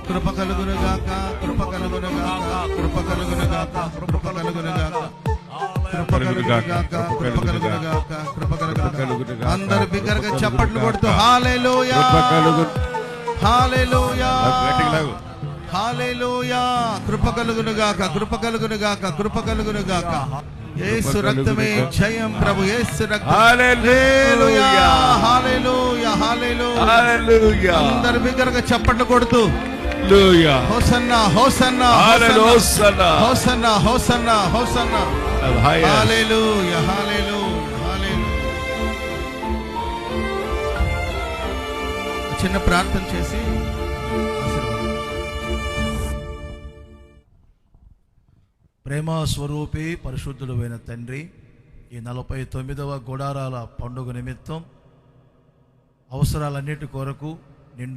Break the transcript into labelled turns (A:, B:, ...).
A: కృప కలుగునుగాక, కృప కలుగునుగాక, కృప కలుగునుగాక, కృప కలుగునుగాక, కృప కలుగునుగాక, కృప కలుగునుగాక, కృప కలుగునుగాక. అందరూ బిగ్గరగా చప్పట్లు కొడుతూ హల్లెలూయా, హల్లెలూయా, హల్లెలూయా. కృప కలుగునుగాక, కృప కలుగునుగాక, కృప కలుగునుగాక. యేసు రక్తమే జయం ప్రభు, యేసు రక్తం. హల్లెలూయా, హల్లెలూయా, హల్లెలూయా. అందరూ బిగ్గరగా చప్పట్లు కొడుతూ హోసన్నా, హోసన్నా, హోసన్నా, హోసన్నా, హోసన్నా, హోసన్నా. హల్లెలూయా, హల్లెలూయా, హల్లెలూయా. చిన్న ప్రార్థన చేసి ప్రేమ స్వరూపి పరిశుద్ధుడైన తండ్రి, ఈ 49వ గుడారాల పండుగ నిమిత్తం అవసరాలన్నిటి కొరకు నిండు